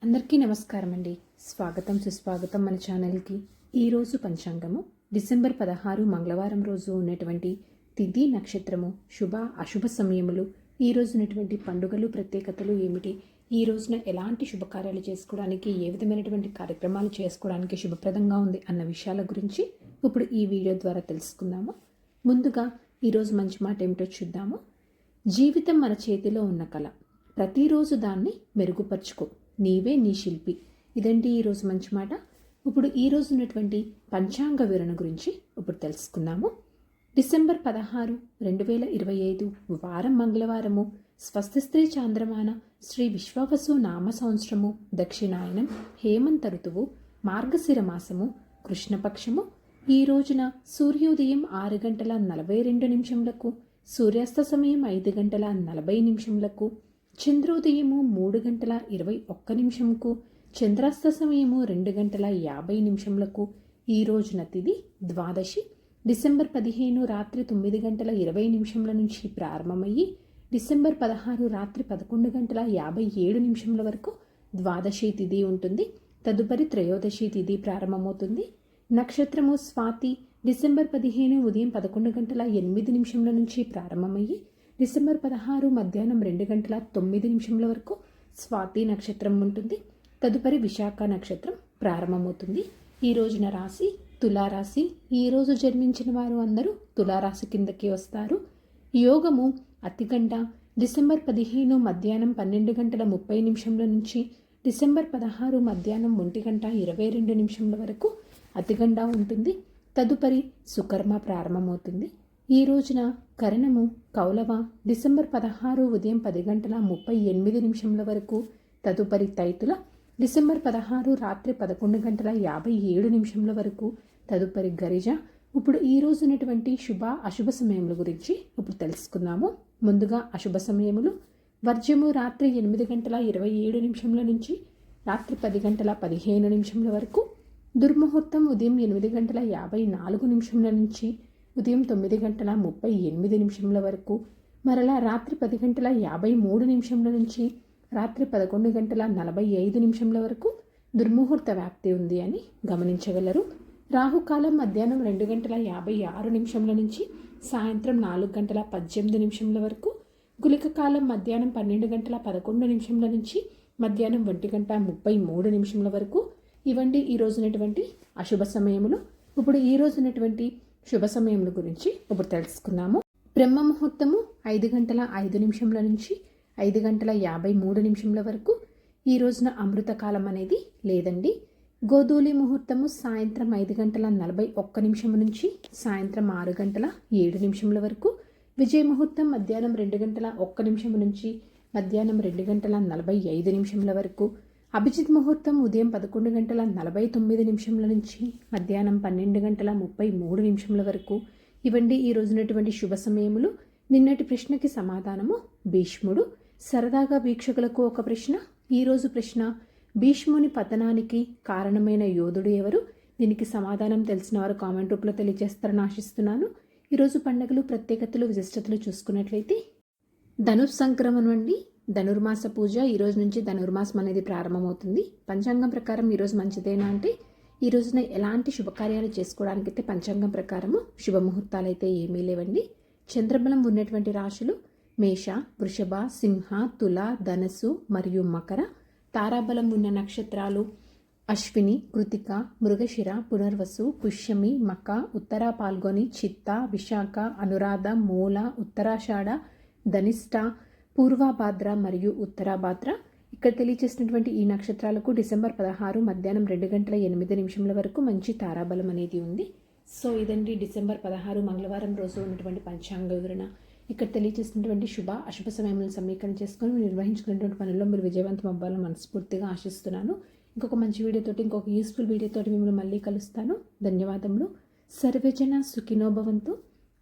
అందరికీ నమస్కారం అండి. స్వాగతం సుస్వాగతం మన ఛానల్కి. ఈరోజు పంచాంగము డిసెంబర్ 16 మంగళవారం రోజు ఉన్నటువంటి తిథి నక్షత్రము శుభ అశుభ సమయములు, ఈ రోజు ఉన్నటువంటి పండుగలు ప్రత్యేకతలు ఏమిటి, ఈ రోజున ఎలాంటి శుభకార్యాలు చేసుకోవడానికి, ఏ విధమైనటువంటి కార్యక్రమాలు చేసుకోవడానికి శుభప్రదంగా ఉంది అన్న విషయాల గురించి ఇప్పుడు ఈ వీడియో ద్వారా తెలుసుకుందాము. ముందుగా ఈరోజు మంచి మాట ఏమిటో చూద్దాము. జీవితం మన చేతిలో ఉన్న కళ, ప్రతిరోజు దాన్ని మెరుగుపరుచుకో, నీవే నీ శిల్పి. ఇదండి ఈరోజు మంచి మాట. ఇప్పుడు ఈరోజు ఉన్నటువంటి పంచాంగ వివరణ గురించి ఇప్పుడు తెలుసుకుందాము. డిసెంబర్ 16, 2025 వారం మంగళవారము, స్వస్తి స్త్రీ చాంద్రమాన శ్రీ విశ్వావసు నామ సంవత్సరము, దక్షిణాయనం, హేమంత ఋతువు, మార్గశిర మాసము, కృష్ణపక్షము. ఈ రోజున సూర్యోదయం 6:42, సూర్యాస్త సమయం 5:40, చంద్రోదయము 3:21, చంద్రాస్త సమయము 2:50. ఈ రోజున తిథి ద్వాదశి. డిసెంబర్ 15 రాత్రి 9:20 నుంచి ప్రారంభమయ్యి డిసెంబర్ 16 రాత్రి 11:57 వరకు ద్వాదశి తిథి ఉంటుంది. తదుపరి త్రయోదశి తిథి ప్రారంభమవుతుంది. నక్షత్రము స్వాతి. డిసెంబర్ 15 ఉదయం 11:08 నుంచి ప్రారంభమయ్యి డిసెంబర్ 16 మధ్యాహ్నం 2:09 వరకు స్వాతి నక్షత్రం ఉంటుంది. తదుపరి విశాఖ నక్షత్రం ప్రారంభమవుతుంది. ఈ రోజున రాశి తులారాశి. ఈరోజు జన్మించిన వారు అందరూ తులారాశి కిందకి వస్తారు. యోగము అతిగండ. డిసెంబర్ 15 మధ్యాహ్నం 12:30 నుంచి డిసెంబర్ 16 మధ్యాహ్నం 1:22 వరకు అతిగండ ఉంటుంది. తదుపరి సుకర్మ ప్రారంభమవుతుంది. ఈ రోజున కరణము కౌలవ. డిసెంబర్ 16 ఉదయం 10:38 వరకు. తదుపరి తైతుల. డిసెంబర్ 16 రాత్రి 11:57 వరకు. తదుపరి గరిజ. ఇప్పుడు ఈ రోజు ఉన్నటువంటి శుభ అశుభ సమయముల గురించి ఇప్పుడు తెలుసుకుందాము. ముందుగా అశుభ సమయములు. వర్జము రాత్రి 8:27 నుంచి రాత్రి 10:15 వరకు. దుర్ముహూర్తం ఉదయం 8:54 నుంచి ఉదయం 9:38 వరకు. మరలా రాత్రి 10:53 నుంచి రాత్రి 11:45 వరకు దుర్ముహూర్త వ్యాప్తి ఉంది అని గమనించగలరు. రాహుకాలం మధ్యాహ్నం 2:56 నుంచి సాయంత్రం 4:18 వరకు. గుళిక కాలం మధ్యాహ్నం 12:11 నుంచి మధ్యాహ్నం 1:33 వరకు. ఇవండి ఈ రోజునటువంటి అశుభ సమయములు. ఇప్పుడు ఈ రోజునటువంటి శుభ సమయముల గురించి ఇప్పుడు తెలుసుకుందాము. బ్రహ్మ ముహూర్తము 5:05 నుంచి 5:53 వరకు. ఈ రోజున అమృతకాలం అనేది లేదండి. గోధూలి ముహూర్తము సాయంత్రం 5:41 నుంచి సాయంత్రం 6:07 వరకు. విజయ ముహూర్తం మధ్యాహ్నం 2:01 నుంచి మధ్యాహ్నం 2:45 వరకు. అభిజిత్ ముహూర్తం ఉదయం 11:49 నుంచి మధ్యాహ్నం 12:33 వరకు. ఇవండి ఈ రోజునటువంటి శుభ సమయములు. నిన్నటి ప్రశ్నకి సమాధానము భీష్ముడు. సరదాగా వీక్షకులకు ఒక ప్రశ్న. ఈరోజు ప్రశ్న: భీష్ముని పతనానికి కారణమైన యోధుడు ఎవరు? దీనికి సమాధానం తెలిసిన వారు కామెంట్ రూపంలో తెలియజేస్తారని ఆశిస్తున్నాను. ఈరోజు పండుగలు ప్రత్యేకతలు విశిష్టతలు చూసుకున్నట్లయితే ధనుర్సంక్రమణం అండి. ధనుర్మాస పూజ ఈ రోజు నుంచి ధనుర్మాసం అనేది ప్రారంభమవుతుంది. పంచాంగం ప్రకారం ఈరోజు మంచిదేనా అంటే ఈ రోజున ఎలాంటి శుభకార్యాలు చేసుకోవడానికైతే పంచాంగం ప్రకారము శుభముహూర్తాలు అయితే ఏమీ లేవండి. చంద్రబలం ఉన్నటువంటి రాశులు మేష, వృషభ, సింహ, తుల, ధనస్సు మరియు మకర. తారాబలం ఉన్న నక్షత్రాలు అశ్విని, కృతిక, మృగశిర, పునర్వసు, పుష్యమి, మక, ఉత్తర పాల్గొని, చిత్త, విశాఖ, అనురాధ, మూల, ఉత్తరాషాఢ, ధనిష్ట, పూర్వభాద్ర మరియు ఉత్తరాభాద్ర. ఇక్కడ తెలియచేసినటువంటి ఈ నక్షత్రాలకు డిసెంబర్ 16 మధ్యాహ్నం 2:08 వరకు మంచి తారాబలం అనేది ఉంది. సో ఇదండి డిసెంబర్ 16 మంగళవారం రోజు ఉన్నటువంటి పంచాంగ వివరణ. ఇక్కడ తెలియచేసినటువంటి శుభ అశుభ సమయములను సమీకరణ చేసుకొని నిర్వహించుకున్నటువంటి పనుల్లో మీరు విజయవంతం అవ్వాలని మనస్ఫూర్తిగా ఆశిస్తున్నాను. ఇంకొక మంచి వీడియోతోటి, ఇంకొక యూస్ఫుల్ వీడియోతోటి మిమ్మల్ని మళ్ళీ కలుస్తాను. ధన్యవాదములు. సర్వేజన సుఖినో భవంతు.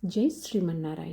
జై శ్రీమన్నారాయణ.